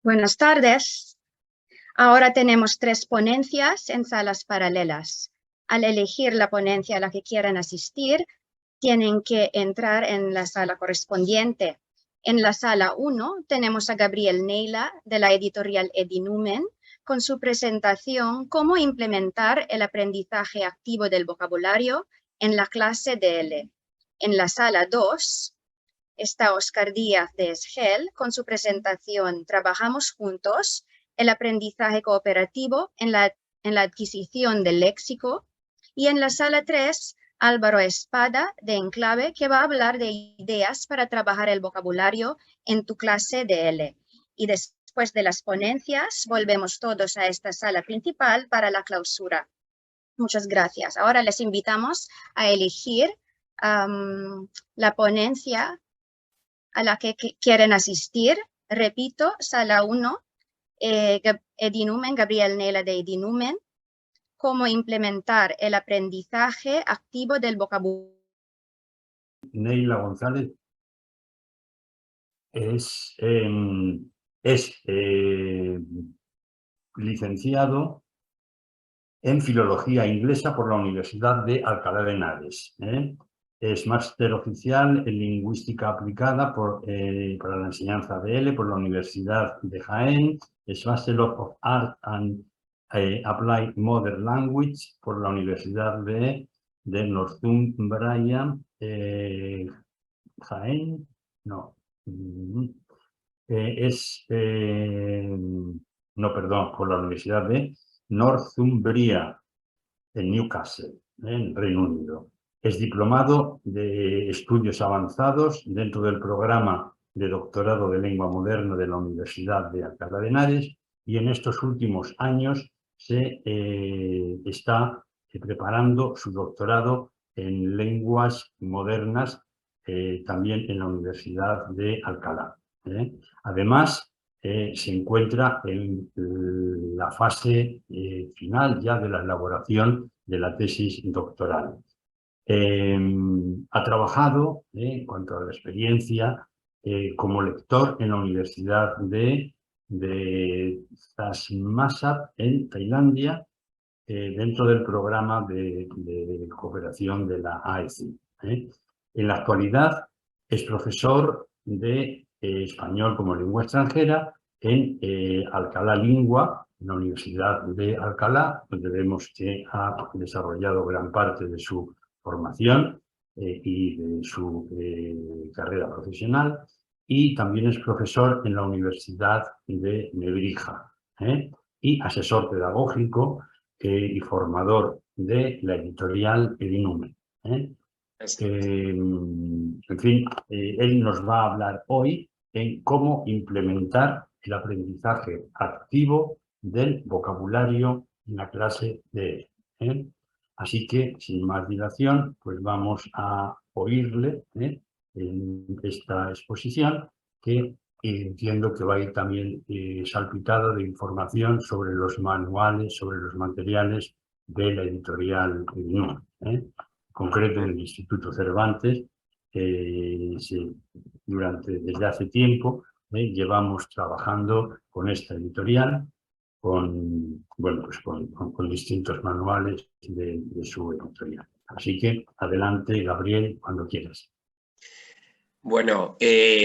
Buenas tardes. Ahora tenemos 3 ponencias en salas paralelas. Al elegir la ponencia a la que quieran asistir, tienen que entrar en la sala correspondiente. En la sala 1 tenemos a Gabriel Neila de la editorial Edinumen con su presentación Cómo implementar el aprendizaje activo del vocabulario en la clase DL. En la sala 2 está Óscar Díaz de Esgel con su presentación Trabajamos juntos, el aprendizaje cooperativo en la adquisición del léxico. Y en la sala 3, Álvaro Espada de Enclave, que va a hablar de ideas para trabajar el vocabulario en tu clase DL. Y después de las ponencias, volvemos todos a esta sala principal para la clausura. Muchas gracias. Ahora les invitamos a elegir la ponencia a la que quieren asistir. Repito, sala 1, Edinumen, Gabriel Neila de Edinumen, cómo implementar el aprendizaje activo del vocabulario. Neila González es licenciado en Filología Inglesa por la Universidad de Alcalá de Henares. Es máster oficial en Lingüística Aplicada para la enseñanza DL por la Universidad de Jaén. Es Bachelor of Art and Applied Modern Language por la Universidad de Northumbria, Jaén. No. Por la Universidad de Northumbria, en Newcastle, en Reino Unido. Es diplomado de estudios avanzados dentro del programa de doctorado de lengua moderna de la Universidad de Alcalá de Henares y en estos últimos años se está preparando su doctorado en lenguas modernas también en la Universidad de Alcalá. Además, se encuentra en la fase final ya de la elaboración de la tesis doctoral. Ha trabajado, en cuanto a la experiencia, como lector en la Universidad de Thammasat en Tailandia, dentro del programa de cooperación de la AECI. En la actualidad es profesor de español como lengua extranjera en Alcalá Lingua, en la Universidad de Alcalá, donde vemos que ha desarrollado gran parte de su formación y de su carrera profesional, y también es profesor en la Universidad de Nebrija y asesor pedagógico y formador de la editorial Edinumen. En fin, él nos va a hablar hoy en cómo implementar el aprendizaje activo del vocabulario en la clase de él. Así que, sin más dilación, pues vamos a oírle en esta exposición, que entiendo que va a ir también salpitada de información sobre los manuales, sobre los materiales de la editorial Edinumen. En concreto, en el Instituto Cervantes, desde hace tiempo llevamos trabajando con esta editorial, con distintos manuales de su editorial. Así que adelante, Gabriel, cuando quieras. Bueno,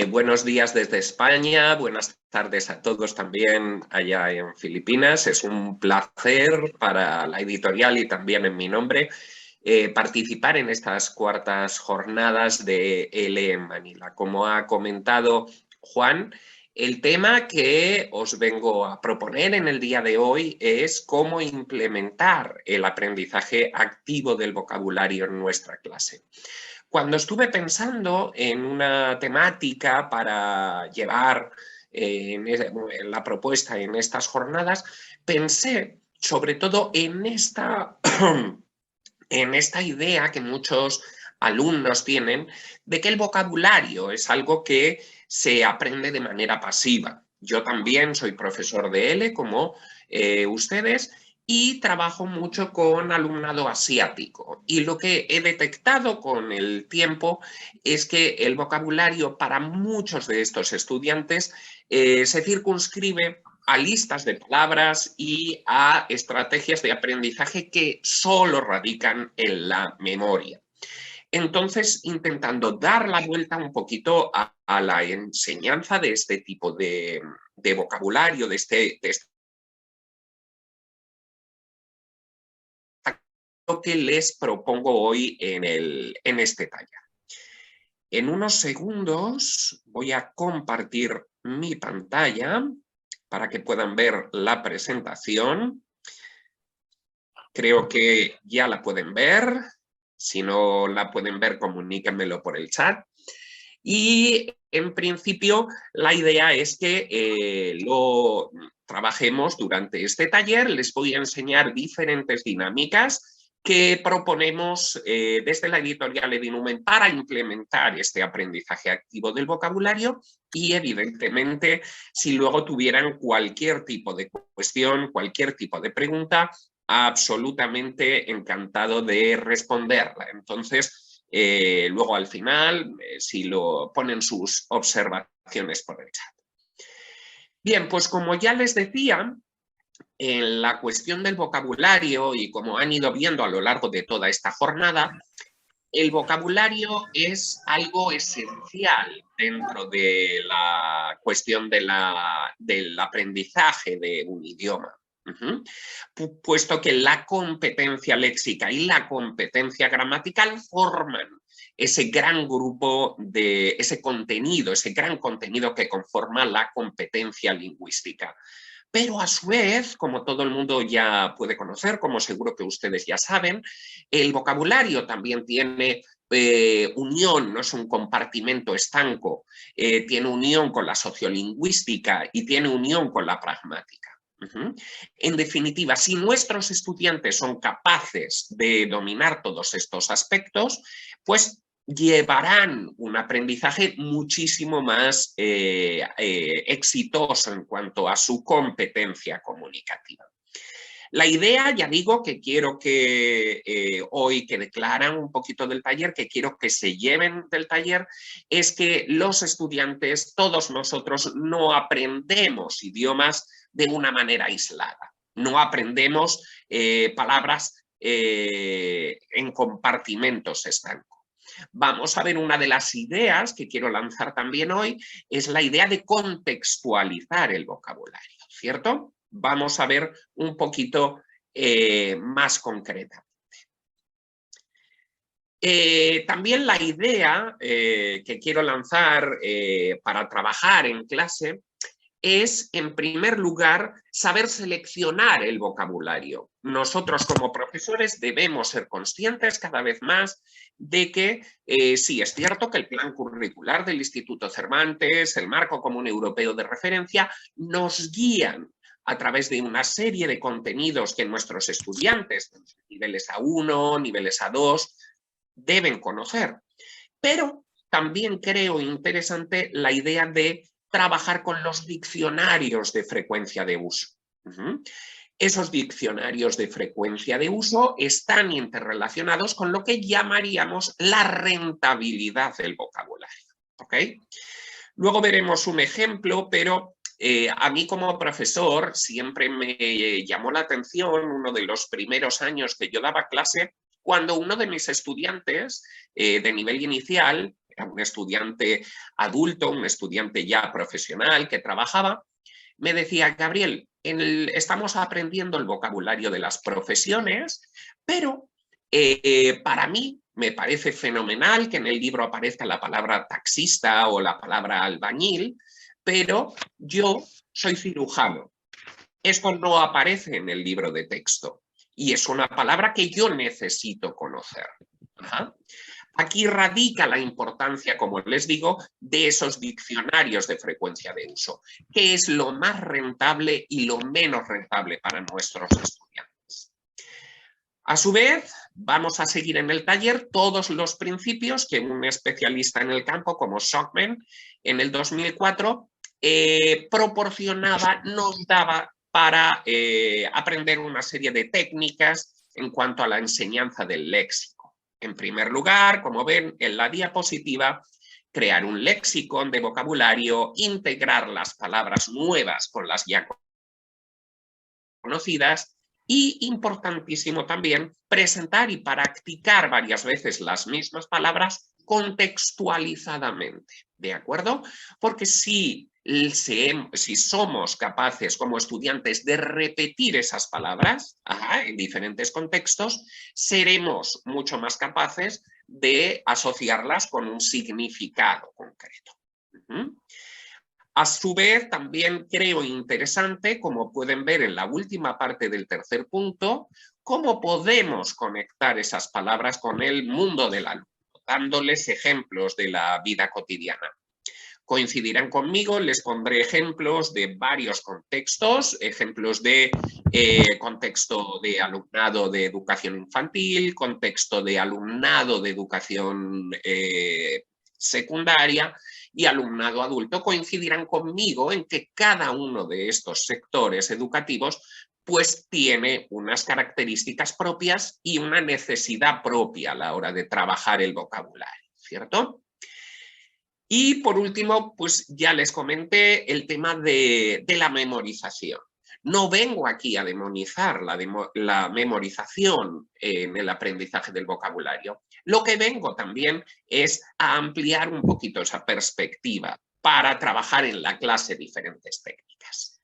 buenos días desde España, buenas tardes a todos también allá en Filipinas. Es un placer para la editorial y también en mi nombre participar en estas cuartas jornadas de L en Manila. Como ha comentado Juan, el tema que os vengo a proponer en el día de hoy es cómo implementar el aprendizaje activo del vocabulario en nuestra clase. Cuando estuve pensando en una temática para llevar en la propuesta en estas jornadas, pensé sobre todo en esta idea que muchos alumnos tienen de que el vocabulario es algo que se aprende de manera pasiva. Yo también soy profesor de L, como ustedes, y trabajo mucho con alumnado asiático. Y lo que he detectado con el tiempo es que el vocabulario para muchos de estos estudiantes se circunscribe a listas de palabras y a estrategias de aprendizaje que solo radican en la memoria. Entonces, intentando dar la vuelta un poquito a la enseñanza de este tipo de vocabulario, de este que les propongo hoy en este taller. En unos segundos voy a compartir mi pantalla para que puedan ver la presentación. Creo que ya la pueden ver. Si no la pueden ver, comuníquenmelo por el chat. Y en principio la idea es que lo trabajemos durante este taller. Les voy a enseñar diferentes dinámicas que proponemos desde la editorial Edinumen para implementar este aprendizaje activo del vocabulario y evidentemente si luego tuvieran cualquier tipo de cuestión, cualquier tipo de pregunta, absolutamente encantado de responderla. Entonces, luego al final, si lo ponen sus observaciones por el chat. Bien, pues como ya les decía, en la cuestión del vocabulario y como han ido viendo a lo largo de toda esta jornada, el vocabulario es algo esencial dentro de la cuestión del aprendizaje de un idioma. Puesto que la competencia léxica y la competencia gramatical forman ese gran grupo de ese gran contenido que conforma la competencia lingüística. Pero a su vez, como todo el mundo ya puede conocer, como seguro que ustedes ya saben, el vocabulario también tiene unión, no es un compartimento estanco, tiene unión con la sociolingüística y tiene unión con la pragmática. En definitiva, si nuestros estudiantes son capaces de dominar todos estos aspectos, pues llevarán un aprendizaje muchísimo más exitoso en cuanto a su competencia comunicativa. La idea, ya digo, que quiero que hoy que declaran un poquito del taller, que quiero que se lleven del taller, es que los estudiantes, todos nosotros, no aprendemos idiomas de una manera aislada. No aprendemos palabras en compartimentos estancos. Vamos a ver una de las ideas que quiero lanzar también hoy, es la idea de contextualizar el vocabulario, ¿cierto? Vamos a ver un poquito más concretamente. También la idea que quiero lanzar para trabajar en clase es, en primer lugar, saber seleccionar el vocabulario. Nosotros como profesores debemos ser conscientes cada vez más de que sí, es cierto que el plan curricular del Instituto Cervantes, el Marco Común Europeo de Referencia, nos guían a través de una serie de contenidos que nuestros estudiantes, niveles A1, niveles A2, deben conocer. Pero también creo interesante la idea de trabajar con los diccionarios de frecuencia de uso. Esos diccionarios de frecuencia de uso están interrelacionados con lo que llamaríamos la rentabilidad del vocabulario. ¿Okay? Luego veremos un ejemplo, pero a mí como profesor siempre me llamó la atención uno de los primeros años que yo daba clase, cuando uno de mis estudiantes de nivel inicial, era un estudiante adulto, un estudiante ya profesional que trabajaba, me decía: Gabriel, estamos aprendiendo el vocabulario de las profesiones, pero para mí me parece fenomenal que en el libro aparezca la palabra taxista o la palabra albañil, pero yo soy cirujano. Esto no aparece en el libro de texto y es una palabra que yo necesito conocer. Aquí radica la importancia, como les digo, de esos diccionarios de frecuencia de uso. ¿Qué es lo más rentable y lo menos rentable para nuestros estudiantes? A su vez, vamos a seguir en el taller todos los principios que un especialista en el campo como Schockman en el 2004 proporcionaba, nos daba para aprender una serie de técnicas en cuanto a la enseñanza del léxico. En primer lugar, como ven en la diapositiva, crear un léxico de vocabulario, integrar las palabras nuevas con las ya conocidas y, importantísimo también, presentar y practicar varias veces las mismas palabras contextualizadamente, ¿de acuerdo? Porque si somos capaces como estudiantes de repetir esas palabras en diferentes contextos, seremos mucho más capaces de asociarlas con un significado concreto. A su vez, también creo interesante, como pueden ver en la última parte del tercer punto, cómo podemos conectar esas palabras con el mundo del alumno, dándoles ejemplos de la vida cotidiana. Coincidirán conmigo, les pondré ejemplos de varios contextos, ejemplos de contexto de alumnado de educación infantil, contexto de alumnado de educación secundaria y alumnado adulto. Coincidirán conmigo en que cada uno de estos sectores educativos pues tiene unas características propias y una necesidad propia a la hora de trabajar el vocabulario, ¿cierto? Y por último, pues ya les comenté el tema de la memorización. No vengo aquí a demonizar la memorización en el aprendizaje del vocabulario. Lo que vengo también es a ampliar un poquito esa perspectiva para trabajar en la clase diferentes técnicas.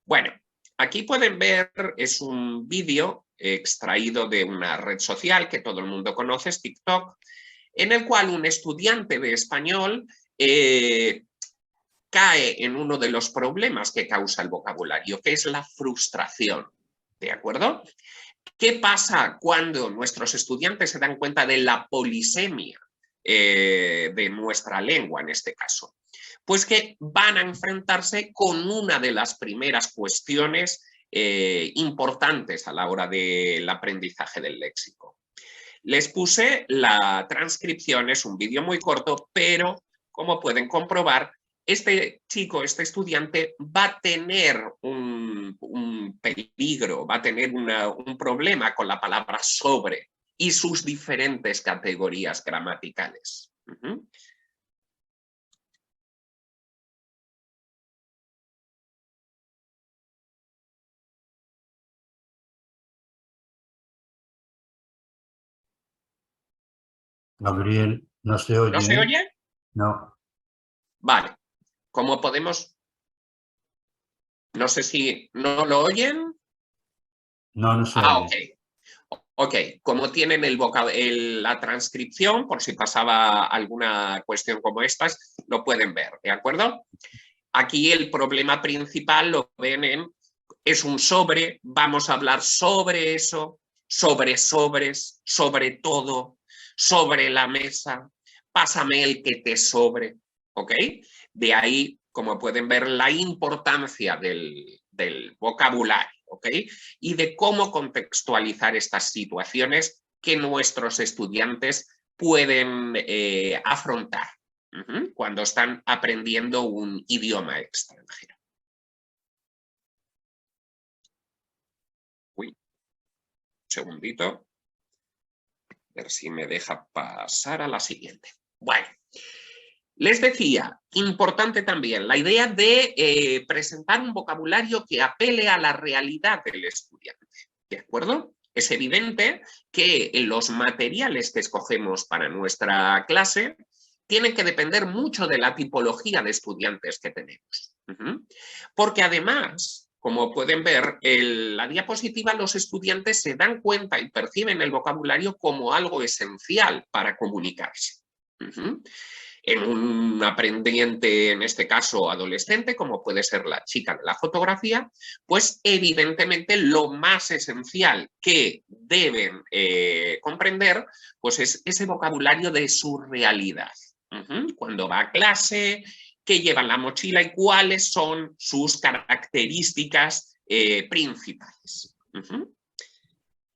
Bueno, aquí pueden ver, es un vídeo extraído de una red social que todo el mundo conoce, es TikTok, en el cual un estudiante de español cae en uno de los problemas que causa el vocabulario, que es la frustración, ¿de acuerdo? ¿Qué pasa cuando nuestros estudiantes se dan cuenta de la polisemia de nuestra lengua en este caso? Pues que van a enfrentarse con una de las primeras cuestiones importantes a la hora del aprendizaje del léxico. Les puse la transcripción, es un vídeo muy corto, pero como pueden comprobar, este chico, este estudiante va a tener un peligro, va a tener un problema con la palabra sobre y sus diferentes categorías gramaticales. Gabriel, no se oye. ¿No se oye? No. Vale. ¿Cómo podemos? No sé si no lo oyen. No, no se oye. Ok, como tienen la transcripción, por si pasaba alguna cuestión como estas, lo pueden ver, ¿de acuerdo? Aquí el problema principal lo ven es un sobre, vamos a hablar sobre eso, sobre sobres, sobre todo, sobre la mesa, pásame el que te sobre, ¿ok? De ahí, como pueden ver, la importancia del vocabulario, ¿ok? Y de cómo contextualizar estas situaciones que nuestros estudiantes pueden afrontar cuando están aprendiendo un idioma extranjero. Uy, un segundito. A ver si me deja pasar a la siguiente. Bueno, les decía, importante también la idea de presentar un vocabulario que apele a la realidad del estudiante, ¿de acuerdo? Es evidente que los materiales que escogemos para nuestra clase tienen que depender mucho de la tipología de estudiantes que tenemos. Porque además, como pueden ver en la diapositiva, los estudiantes se dan cuenta y perciben el vocabulario como algo esencial para comunicarse. En un aprendiente, en este caso adolescente, como puede ser la chica de la fotografía, pues evidentemente lo más esencial que deben comprender pues es ese vocabulario de su realidad. Cuando va a clase, qué lleva en la mochila y cuáles son sus características principales.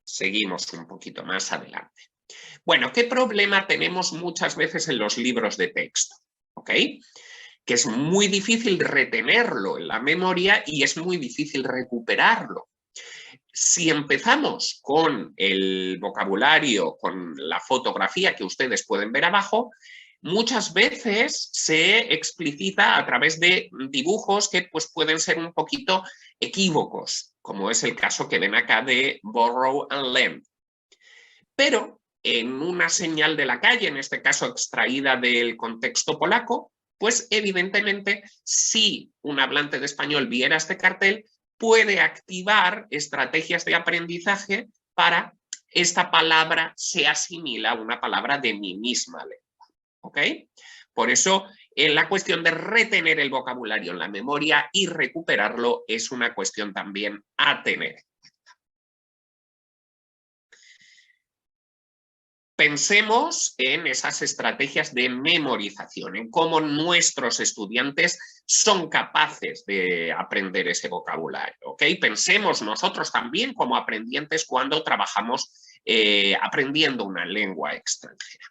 Seguimos un poquito más adelante. Bueno, ¿qué problema tenemos muchas veces en los libros de texto? ¿Ok? que es muy difícil retenerlo en la memoria y es muy difícil recuperarlo. Si empezamos con el vocabulario, con la fotografía que ustedes pueden ver abajo, muchas veces se explicita a través de dibujos que pues, pueden ser un poquito equívocos, como es el caso que ven acá de borrow and lend. Pero en una señal de la calle, en este caso extraída del contexto polaco, pues evidentemente si un hablante de español viera este cartel, puede activar estrategias de aprendizaje para esta palabra se asimila a una palabra de mi misma lengua. ¿Ok? Por eso, la cuestión de retener el vocabulario en la memoria y recuperarlo es una cuestión también a tener. Pensemos en esas estrategias de memorización, en cómo nuestros estudiantes son capaces de aprender ese vocabulario. ¿Okay? Pensemos nosotros también como aprendientes cuando trabajamos aprendiendo una lengua extranjera.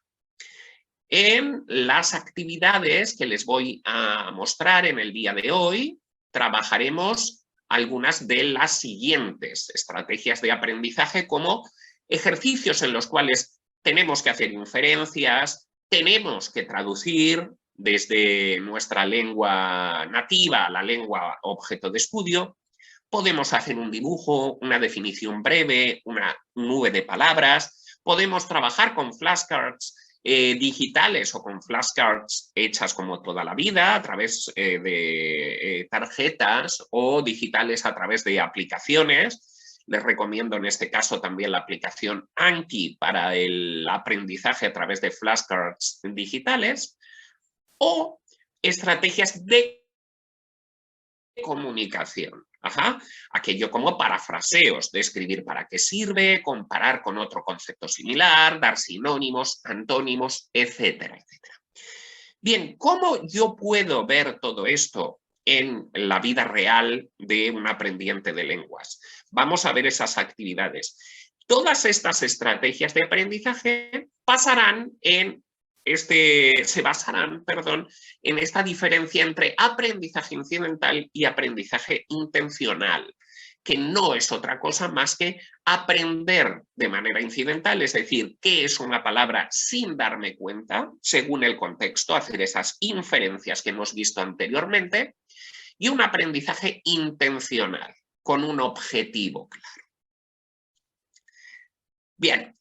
En las actividades que les voy a mostrar en el día de hoy, trabajaremos algunas de las siguientes estrategias de aprendizaje como ejercicios en los cuales tenemos que hacer inferencias, tenemos que traducir desde nuestra lengua nativa a la lengua objeto de estudio, podemos hacer un dibujo, una definición breve, una nube de palabras, podemos trabajar con flashcards digitales o con flashcards hechas como toda la vida a través de tarjetas o digitales a través de aplicaciones. Les recomiendo en este caso también la aplicación Anki para el aprendizaje a través de flashcards digitales o estrategias de comunicación. Aquello como parafraseos, describir para qué sirve, comparar con otro concepto similar, dar sinónimos, antónimos, etcétera, etcétera. Bien, ¿cómo yo puedo ver todo esto en la vida real de un aprendiente de lenguas? Vamos a ver esas actividades. Todas estas estrategias de aprendizaje se basarán en esta diferencia entre aprendizaje incidental y aprendizaje intencional, que no es otra cosa más que aprender de manera incidental, es decir, qué es una palabra sin darme cuenta, según el contexto, hacer esas inferencias que hemos visto anteriormente, y un aprendizaje intencional, con un objetivo claro. Bien,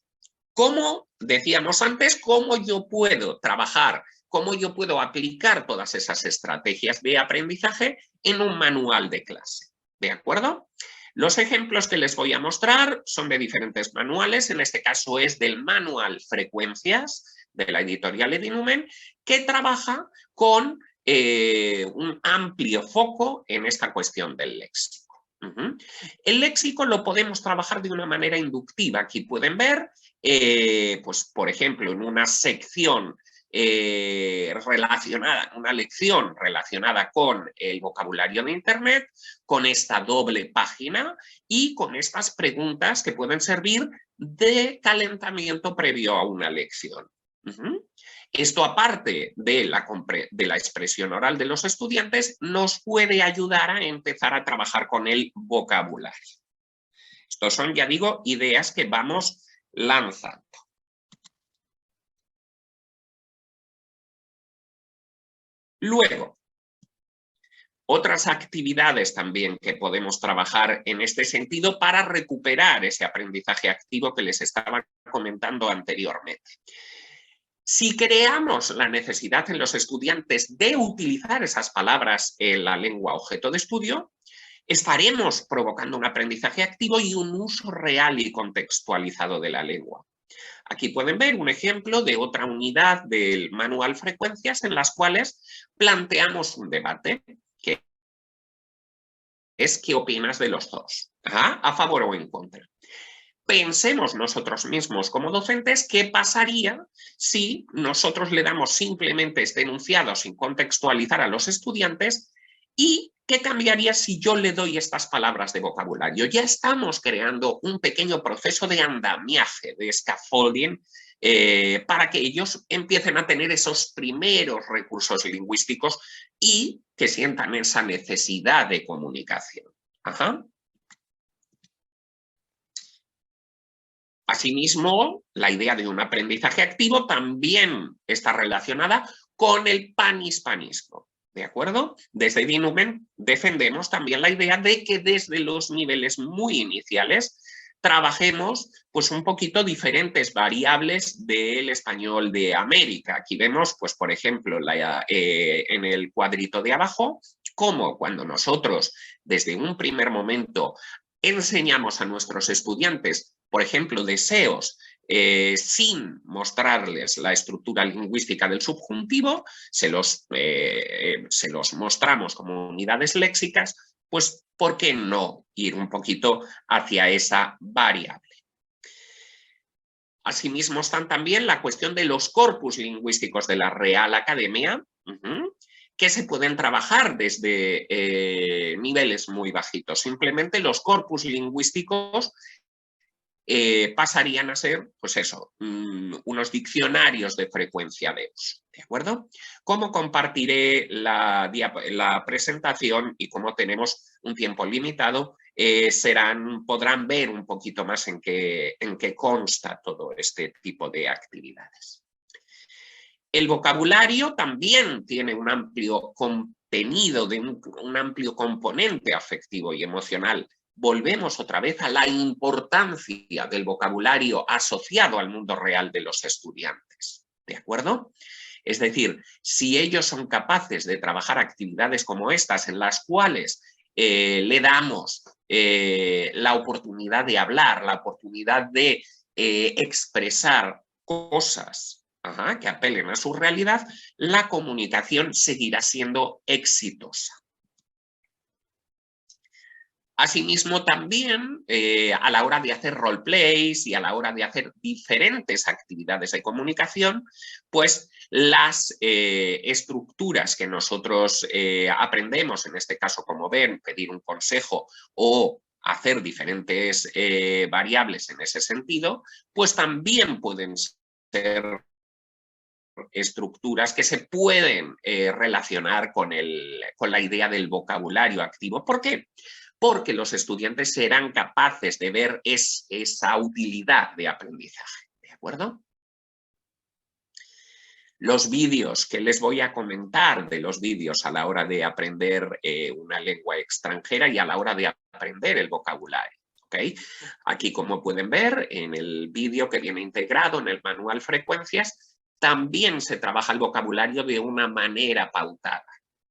¿cómo decíamos antes? ¿Cómo yo puedo trabajar? ¿Cómo yo puedo aplicar todas esas estrategias de aprendizaje en un manual de clase? ¿De acuerdo? Los ejemplos que les voy a mostrar son de diferentes manuales. En este caso es del manual Frecuencias de la editorial Edinumen, que trabaja con un amplio foco en esta cuestión del léxico. El léxico lo podemos trabajar de una manera inductiva. Aquí pueden ver, pues, por ejemplo, en una sección una lección relacionada con el vocabulario de Internet, con esta doble página y con estas preguntas que pueden servir de calentamiento previo a una lección. Esto, aparte de la expresión oral de los estudiantes, nos puede ayudar a empezar a trabajar con el vocabulario. Estos son, ya digo, ideas que vamos lanzando. Luego, otras actividades también que podemos trabajar en este sentido para recuperar ese aprendizaje activo que les estaba comentando anteriormente. Si creamos la necesidad en los estudiantes de utilizar esas palabras en la lengua objeto de estudio, estaremos provocando un aprendizaje activo y un uso real y contextualizado de la lengua. Aquí pueden ver un ejemplo de otra unidad del manual Frecuencias en las cuales planteamos un debate, que es ¿qué opinas de los dos? ¿A favor o en contra? Pensemos nosotros mismos como docentes qué pasaría si nosotros le damos simplemente este enunciado sin contextualizar a los estudiantes y qué cambiaría si yo le doy estas palabras de vocabulario. Ya estamos creando un pequeño proceso de andamiaje, de scaffolding para que ellos empiecen a tener esos primeros recursos lingüísticos y que sientan esa necesidad de comunicación. Ajá. Asimismo, la idea de un aprendizaje activo también está relacionada con el panhispanismo, ¿de acuerdo? Desde DINUMEN defendemos también la idea de que desde los niveles muy iniciales trabajemos pues un poquito diferentes variables del español de América. Aquí vemos, pues por ejemplo, en el cuadrito de abajo, cómo cuando nosotros desde un primer momento enseñamos a nuestros estudiantes, por ejemplo, deseos, sin mostrarles la estructura lingüística del subjuntivo, se los mostramos como unidades léxicas, pues ¿por qué no ir un poquito hacia esa variable? Asimismo están también la cuestión de los corpus lingüísticos de la Real Academia, que se pueden trabajar desde niveles muy bajitos. Simplemente los corpus lingüísticos pasarían a ser, pues eso, unos diccionarios de frecuencia de uso, ¿de acuerdo? Como compartiré la presentación y como tenemos un tiempo limitado, podrán ver un poquito más en qué consta todo este tipo de actividades. El vocabulario también tiene un amplio contenido, un amplio componente afectivo y emocional. Volvemos otra vez a la importancia del vocabulario asociado al mundo real de los estudiantes, ¿de acuerdo? Es decir, si ellos son capaces de trabajar actividades como estas en las cuales le damos la oportunidad de hablar, la oportunidad de expresar cosas que apelen a su realidad, la comunicación seguirá siendo exitosa. Asimismo, también a la hora de hacer roleplays y a la hora de hacer diferentes actividades de comunicación, pues las estructuras que nosotros aprendemos, en este caso, como ven, pedir un consejo o hacer diferentes variables en ese sentido, pues también pueden ser estructuras que se pueden relacionar con la idea del vocabulario activo. ¿Por qué? Porque los estudiantes serán capaces de ver esa utilidad de aprendizaje, ¿de acuerdo? Los vídeos que les voy a comentar de los vídeos a la hora de aprender una lengua extranjera y a la hora de aprender el vocabulario. ¿Okay? Aquí, como pueden ver, en el vídeo que viene integrado en el manual Frecuencias, también se trabaja el vocabulario de una manera pautada.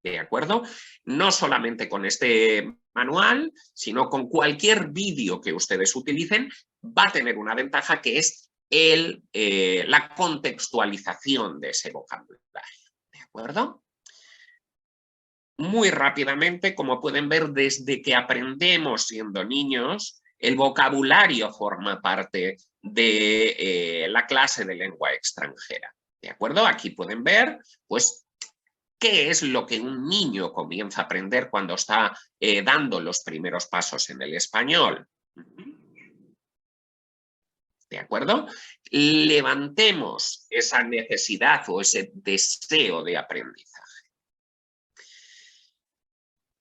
¿De acuerdo? No solamente con este manual, sino con cualquier vídeo que ustedes utilicen, va a tener una ventaja que es la contextualización de ese vocabulario. ¿De acuerdo? Muy rápidamente, como pueden ver, desde que aprendemos siendo niños, el vocabulario forma parte de la clase de lengua extranjera. ¿De acuerdo? Aquí pueden ver, pues, ¿qué es lo que un niño comienza a aprender cuando está dando los primeros pasos en el español? ¿De acuerdo? Levantemos esa necesidad o ese deseo de aprendizaje.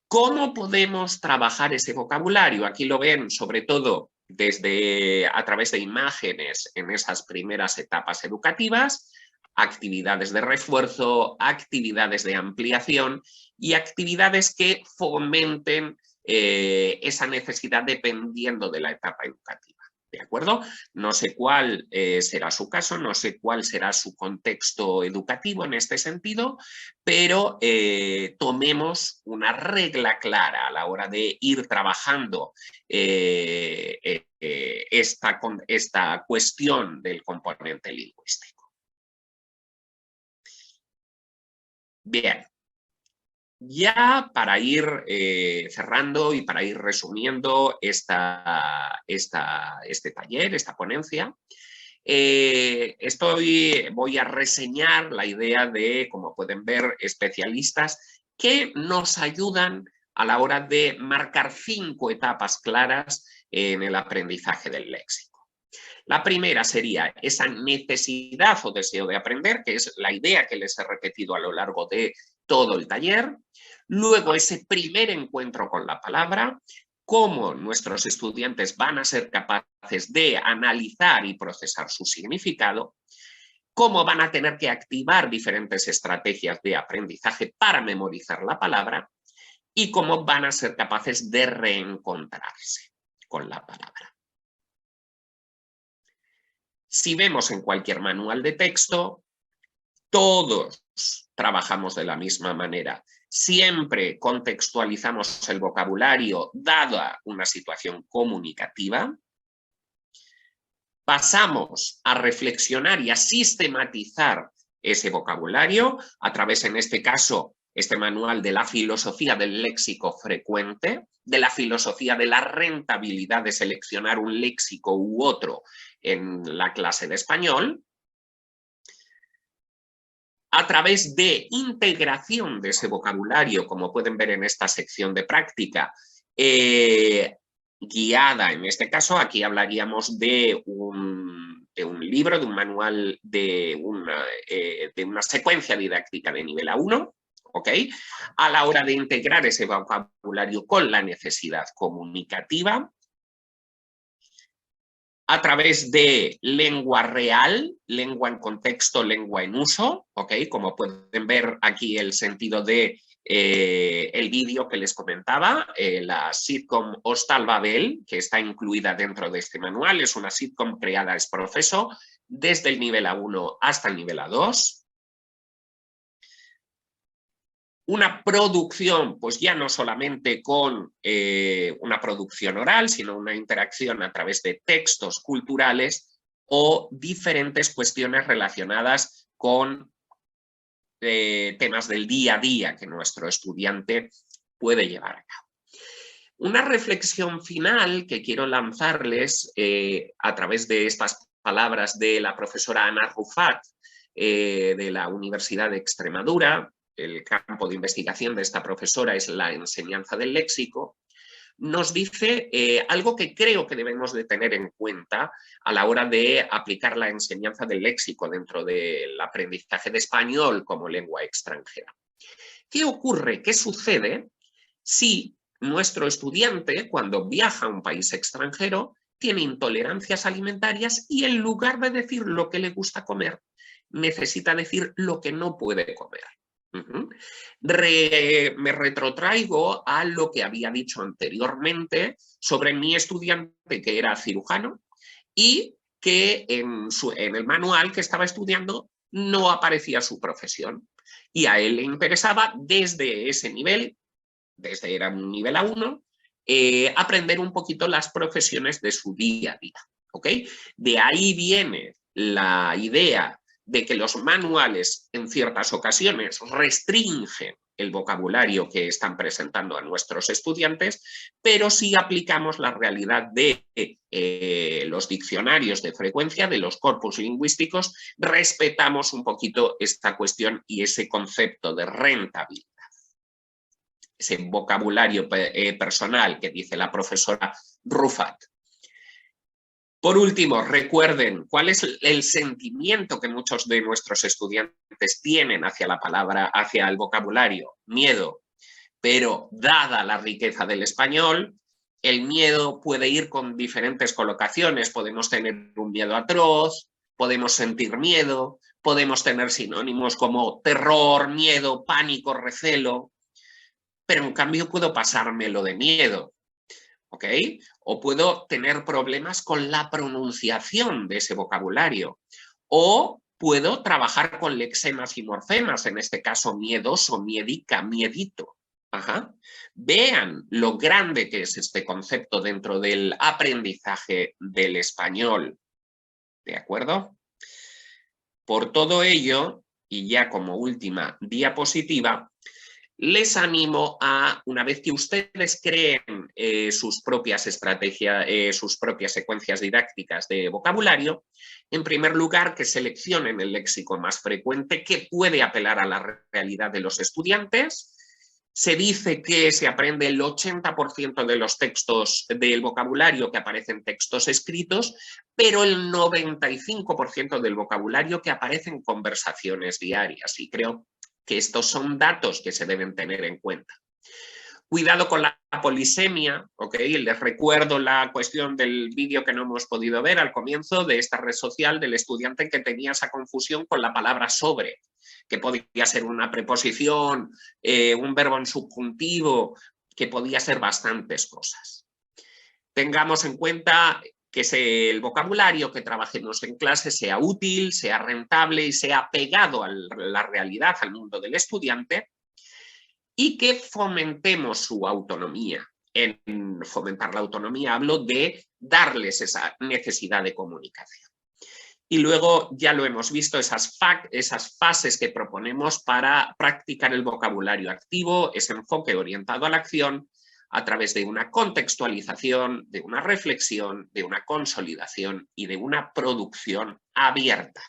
¿Cómo podemos trabajar ese vocabulario? Aquí lo ven sobre todo a través de imágenes en esas primeras etapas educativas, actividades de refuerzo, actividades de ampliación y actividades que fomenten esa necesidad dependiendo de la etapa educativa. ¿De acuerdo? No sé cuál será su caso, no sé cuál será su contexto educativo en este sentido, pero tomemos una regla clara a la hora de ir trabajando esta cuestión del componente lingüístico. Bien. Ya para ir cerrando y para ir resumiendo este taller, esta ponencia, voy a reseñar la idea de, como pueden ver, especialistas que nos ayudan a la hora de marcar 5 etapas claras en el aprendizaje del léxico. La primera sería esa necesidad o deseo de aprender, que es la idea que les he repetido a lo largo de todo el taller. Luego, ese primer encuentro con la palabra, cómo nuestros estudiantes van a ser capaces de analizar y procesar su significado, cómo van a tener que activar diferentes estrategias de aprendizaje para memorizar la palabra y cómo van a ser capaces de reencontrarse con la palabra. Si vemos en cualquier manual de texto, todos trabajamos de la misma manera. Siempre contextualizamos el vocabulario dada una situación comunicativa. Pasamos a reflexionar y a sistematizar ese vocabulario a través, en este caso, este manual de la filosofía del léxico frecuente, de la filosofía de la rentabilidad de seleccionar un léxico u otro en la clase de español, a través de integración de ese vocabulario, como pueden ver en esta sección de práctica, guiada, en este caso, aquí hablaríamos de un libro, de un manual, de una secuencia didáctica de nivel A1, ¿ok? A la hora de integrar ese vocabulario con la necesidad comunicativa, a través de lengua real, lengua en contexto, lengua en uso, ¿ok? Como pueden ver aquí el sentido de el vídeo que les comentaba, la sitcom Hostal Babel, que está incluida dentro de este manual, es una sitcom creada ex professo desde el nivel A1 hasta el nivel A2. Una producción, pues ya no solamente con una producción oral, sino una interacción a través de textos culturales o diferentes cuestiones relacionadas con temas del día a día que nuestro estudiante puede llevar a cabo. Una reflexión final que quiero lanzarles a través de estas palabras de la profesora Ana Rufat de la Universidad de Extremadura. El campo de investigación de esta profesora es la enseñanza del léxico, nos dice algo que creo que debemos de tener en cuenta a la hora de aplicar la enseñanza del léxico dentro del aprendizaje de español como lengua extranjera. ¿Qué ocurre? ¿Qué sucede si nuestro estudiante, cuando viaja a un país extranjero, tiene intolerancias alimentarias y en lugar de decir lo que le gusta comer, necesita decir lo que no puede comer? Me retrotraigo a lo que había dicho anteriormente sobre mi estudiante que era cirujano y que en el manual que estaba estudiando no aparecía su profesión. Y a él le interesaba desde ese nivel, desde era un nivel A1, aprender un poquito las profesiones de su día a día. ¿Okay? De ahí viene la idea de que los manuales en ciertas ocasiones restringen el vocabulario que están presentando a nuestros estudiantes, pero si aplicamos la realidad de los diccionarios de frecuencia, de los corpus lingüísticos, respetamos un poquito esta cuestión y ese concepto de rentabilidad. Ese vocabulario personal que dice la profesora Rufat. Por último, recuerden cuál es el sentimiento que muchos de nuestros estudiantes tienen hacia la palabra, hacia el vocabulario, miedo. Pero dada la riqueza del español, el miedo puede ir con diferentes colocaciones. Podemos tener un miedo atroz, podemos sentir miedo, podemos tener sinónimos como terror, miedo, pánico, recelo. Pero en cambio puedo pasármelo de miedo. ¿Ok? O puedo tener problemas con la pronunciación de ese vocabulario. O puedo trabajar con lexemas y morfemas, en este caso miedoso, miedica, miedito. Ajá. Vean lo grande que es este concepto dentro del aprendizaje del español. ¿De acuerdo? Por todo ello, y ya como última diapositiva, les animo a, una vez que ustedes creen sus propias estrategias, sus propias secuencias didácticas de vocabulario, en primer lugar que seleccionen el léxico más frecuente que puede apelar a la realidad de los estudiantes. Se dice que se aprende el 80% de los textos del vocabulario que aparece en textos escritos, pero el 95% del vocabulario que aparece en conversaciones diarias. Y creo que estos son datos que se deben tener en cuenta. Cuidado con la polisemia, ¿ok? Les recuerdo la cuestión del vídeo que no hemos podido ver al comienzo de esta red social del estudiante que tenía esa confusión con la palabra sobre, que podía ser una preposición, un verbo en subjuntivo, que podía ser bastantes cosas. Tengamos en cuenta que el vocabulario que trabajemos en clase sea útil, sea rentable y sea pegado a la realidad, al mundo del estudiante, y que fomentemos su autonomía. En fomentar la autonomía hablo de darles esa necesidad de comunicación. Y luego ya lo hemos visto, esas fases que proponemos para practicar el vocabulario activo, ese enfoque orientado a la acción a través de una contextualización, de una reflexión, de una consolidación y de una producción abierta.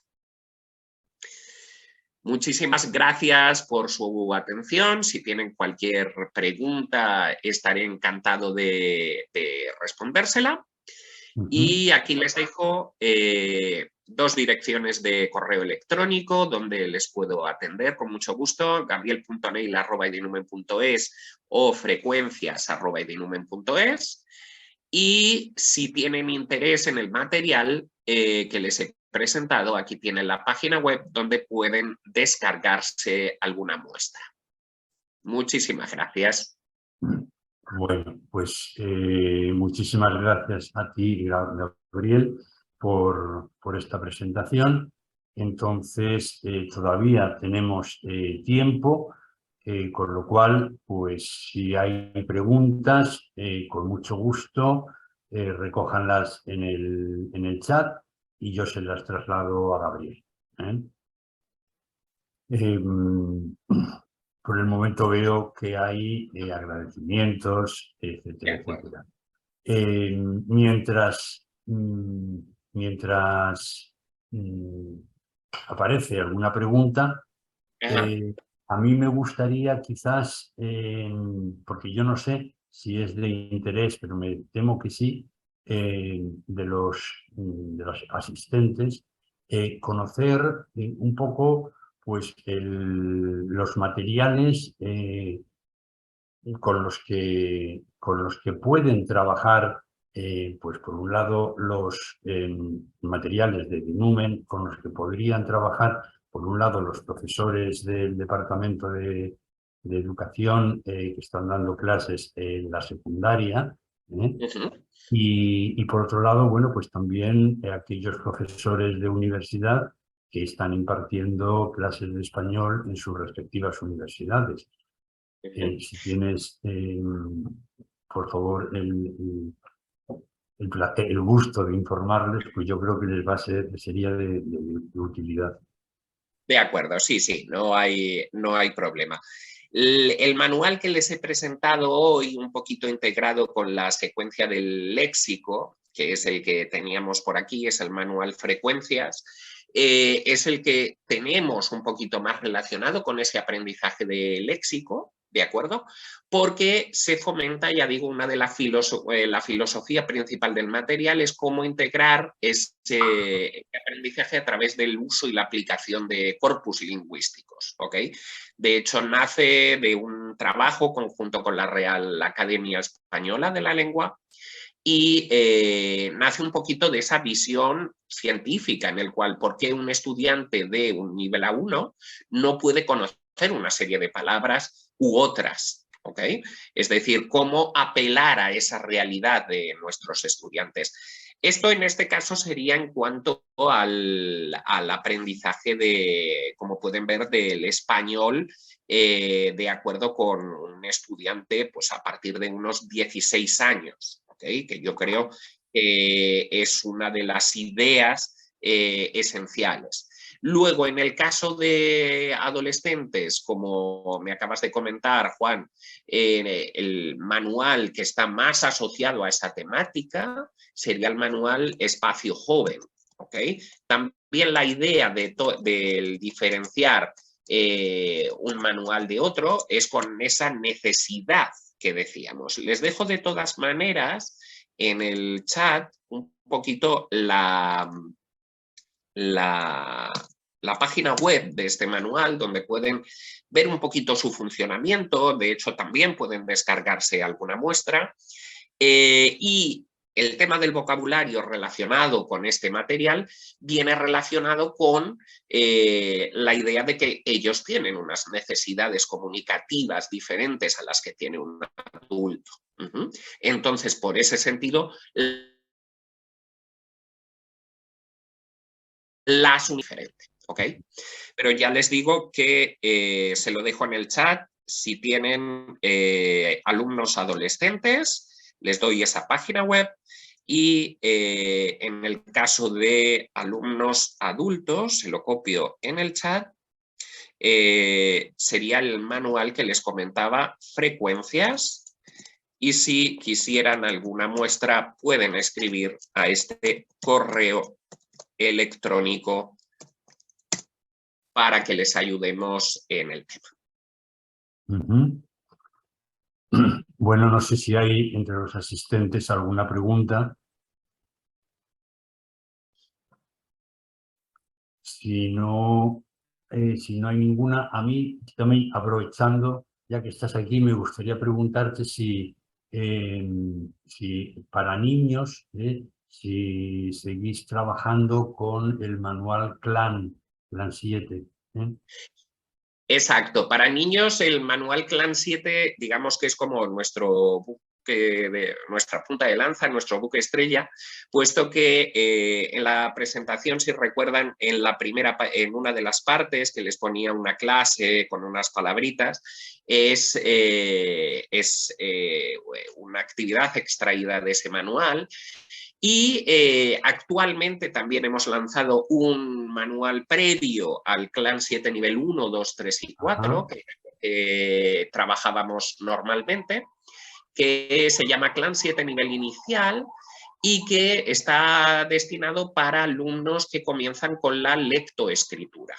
Muchísimas gracias por su atención. Si tienen cualquier pregunta, estaré encantado de respondérsela. Y aquí les dejo 2 direcciones de correo electrónico donde les puedo atender con mucho gusto: gabriel.neil@edinumen.es o frecuencias@edinumen.es. Y si tienen interés en el material que les he presentado, aquí tienen la página web donde pueden descargarse alguna muestra. Muchísimas gracias. Bueno, pues muchísimas gracias a ti, Gabriel, por esta presentación. Entonces, todavía tenemos tiempo, con lo cual, pues si hay preguntas, con mucho gusto, recójanlas en el chat y yo se las traslado a Gabriel. Por el momento veo que hay agradecimientos, etcétera, etcétera. Mientras aparece alguna pregunta, a mí me gustaría quizás, porque yo no sé si es de interés, pero me temo que sí, de los asistentes, conocer un poco pues, los materiales con los que pueden trabajar, pues por un lado los materiales de Edinumen, con los que podrían trabajar por un lado los profesores del Departamento de Educación que están dando clases en la secundaria, y por otro lado, bueno, pues también aquellos profesores de universidad que están impartiendo clases de español en sus respectivas universidades. Si tienes, por favor, el gusto de informarles, pues yo creo que sería de utilidad. De acuerdo, sí, no hay problema. El manual que les he presentado hoy, un poquito integrado con la secuencia del léxico, que es el que teníamos por aquí, es el manual Frecuencias, es el que tenemos un poquito más relacionado con ese aprendizaje de léxico, ¿de acuerdo? Porque se fomenta, ya digo, una de la filosofía principal del material es cómo integrar ese aprendizaje a través del uso y la aplicación de corpus lingüísticos, ¿ok? De hecho, nace de un trabajo conjunto con la Real Academia Española de la Lengua y nace un poquito de esa visión científica en el cual, ¿por qué un estudiante de un nivel A1 no puede conocer una serie de palabras u otras? ¿Okay? Es decir, cómo apelar a esa realidad de nuestros estudiantes. Esto en este caso sería en cuanto al aprendizaje de, como pueden ver, del español de acuerdo con un estudiante pues a partir de unos 16 años, ¿okay? Que yo creo que es una de las ideas esenciales. Luego, en el caso de adolescentes, como me acabas de comentar, Juan, el manual que está más asociado a esa temática sería el manual Espacio Joven. ¿Okay? También la idea de diferenciar un manual de otro, es con esa necesidad que decíamos. Les dejo de todas maneras en el chat un poquito la página web de este manual, donde pueden ver un poquito su funcionamiento. De hecho, también pueden descargarse alguna muestra. Y el tema del vocabulario relacionado con este material viene relacionado con la idea de que ellos tienen unas necesidades comunicativas diferentes a las que tiene un adulto. Entonces, por ese sentido, las son diferentes, ¿ok? Pero ya les digo que se lo dejo en el chat. Si tienen alumnos adolescentes, les doy esa página web, y en el caso de alumnos adultos, se lo copio en el chat, sería el manual que les comentaba, Frecuencias, y si quisieran alguna muestra pueden escribir a este correo electrónico para que les ayudemos en el tema. Bueno, no sé si hay entre los asistentes alguna pregunta. Si no hay ninguna, a mí también, aprovechando, ya que estás aquí, me gustaría preguntarte si para niños, si seguís trabajando con el manual Clan 7. Exacto. Para niños, el manual Clan 7, digamos que es como nuestro buque nuestra punta de lanza, nuestro buque estrella, puesto que en la presentación, si recuerdan, en una de las partes que les ponía una clase con unas palabritas, es una actividad extraída de ese manual. Y actualmente también hemos lanzado un manual previo al Clan 7 nivel 1, 2, 3 y 4, que trabajábamos normalmente, que se llama Clan 7 nivel inicial y que está destinado para alumnos que comienzan con la lectoescritura.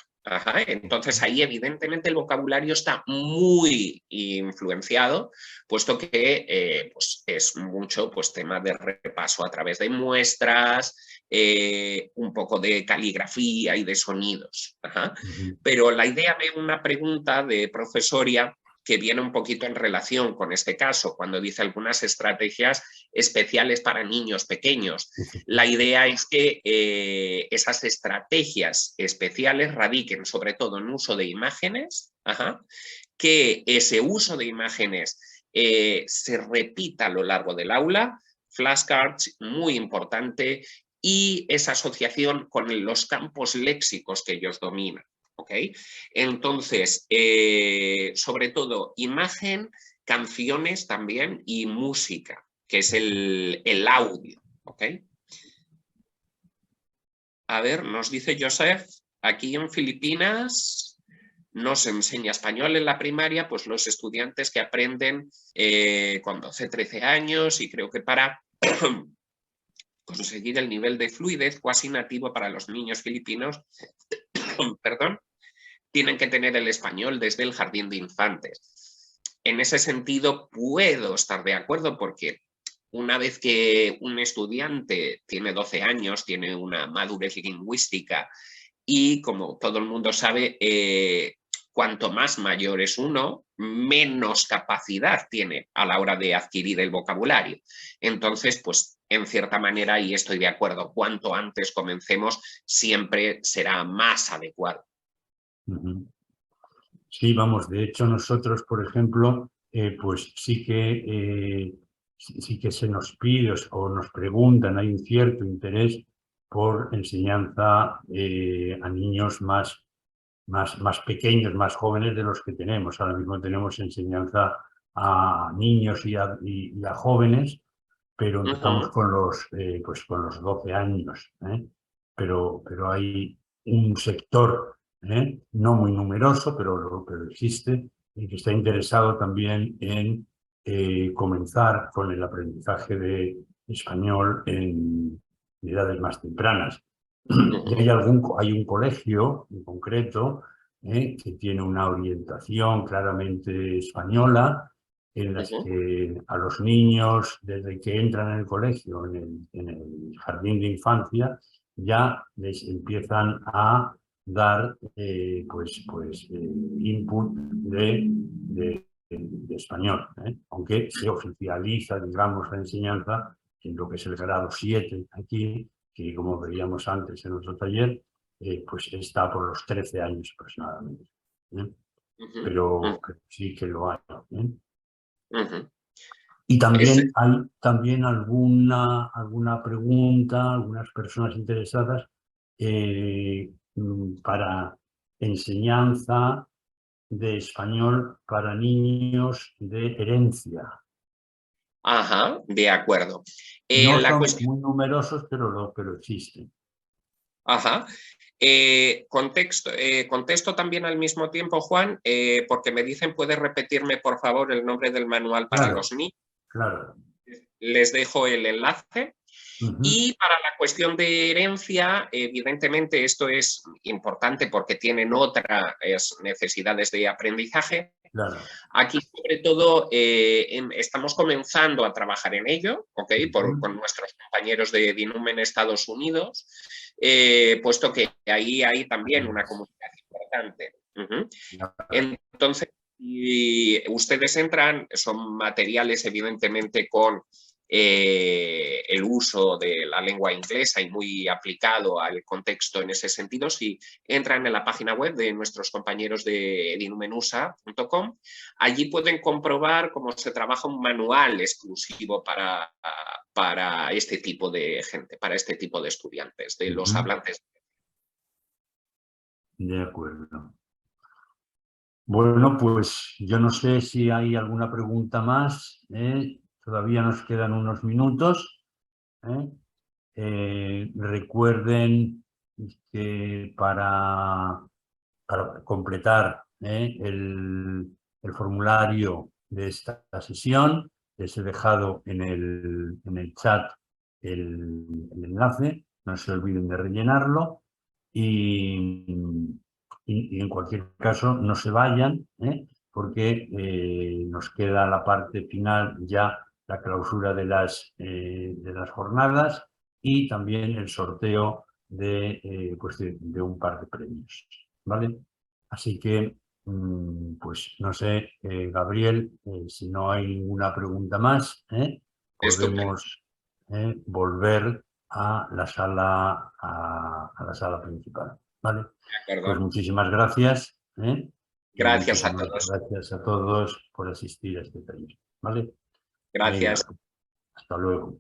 Entonces ahí evidentemente el vocabulario está muy influenciado, puesto que pues es mucho pues, tema de repaso a través de muestras, un poco de caligrafía y de sonidos. Pero la idea de una pregunta de profesoria que viene un poquito en relación con este caso, cuando dice algunas estrategias especiales para niños pequeños. La idea es que esas estrategias especiales radiquen sobre todo en uso de imágenes, que ese uso de imágenes se repita a lo largo del aula, flashcards, muy importante, y esa asociación con los campos léxicos que ellos dominan. ¿Okay? Entonces, sobre todo imagen, canciones también y música, que es el audio. ¿Okay? A ver, nos dice Joseph, aquí en Filipinas no se enseña español en la primaria, pues los estudiantes que aprenden con 12, 13 años, y creo que para conseguir el nivel de fluidez cuasi nativo para los niños filipinos, perdón, tienen que tener el español desde el jardín de infantes. En ese sentido puedo estar de acuerdo, porque una vez que un estudiante tiene 12 años, tiene una madurez lingüística y, como todo el mundo sabe, cuanto más mayor es uno, menos capacidad tiene a la hora de adquirir el vocabulario. Entonces, pues en cierta manera, y estoy de acuerdo, cuanto antes comencemos siempre será más adecuado. Sí, vamos, de hecho nosotros, por ejemplo, pues sí que se nos pide o nos preguntan, hay un cierto interés por enseñanza a niños más pequeños, más jóvenes de los que tenemos. Ahora mismo tenemos enseñanza a niños y a jóvenes, pero empezamos con los 12 años. Pero hay un sector no muy numeroso, pero existe, y que está interesado también en comenzar con el aprendizaje de español en edades más tempranas. Y hay un colegio en concreto que tiene una orientación claramente española, en las que a los niños, desde que entran en el colegio, en el jardín de infancia, ya les empiezan a dar input de español, aunque se oficializa, digamos, la enseñanza en lo que es el grado 7 aquí, que como veíamos antes en otro taller, pues está por los 13 años aproximadamente. Pero sí que lo hay. Y también hay alguna pregunta, algunas personas interesadas para enseñanza de español para niños de herencia. Ajá, de acuerdo. No son muy numerosos, pero existen. Ajá. Contesto también al mismo tiempo, Juan, porque me dicen, ¿puedes repetirme, por favor, el nombre del manual para los niños? Claro. Les dejo el enlace. Y para la cuestión de herencia, evidentemente esto es importante porque tienen otras necesidades de aprendizaje. Claro. Aquí, sobre todo, estamos comenzando a trabajar en ello, con nuestros compañeros de DINUM en Estados Unidos, puesto que ahí hay también una comunidad importante. Entonces, si ustedes entran, son materiales evidentemente con el uso de la lengua inglesa y muy aplicado al contexto en ese sentido. Si entran en la página web de nuestros compañeros de dinumenusa.com, allí pueden comprobar cómo se trabaja un manual exclusivo para este tipo de gente, para este tipo de estudiantes, de los hablantes. De acuerdo. Bueno, pues yo no sé si hay alguna pregunta más. Todavía nos quedan unos minutos. Recuerden que para completar el formulario de esta sesión, les he dejado en el chat el enlace. No se olviden de rellenarlo. Y en cualquier caso, no se vayan, porque nos queda la parte final ya, la clausura de las jornadas y también el sorteo de un par de premios, ¿vale? Así que, pues no sé, Gabriel, si no hay ninguna pregunta más, podemos volver a la sala principal, ¿vale? Pues muchísimas gracias. Gracias a todos. Gracias a todos por asistir a este taller, ¿vale? Gracias. Hasta luego.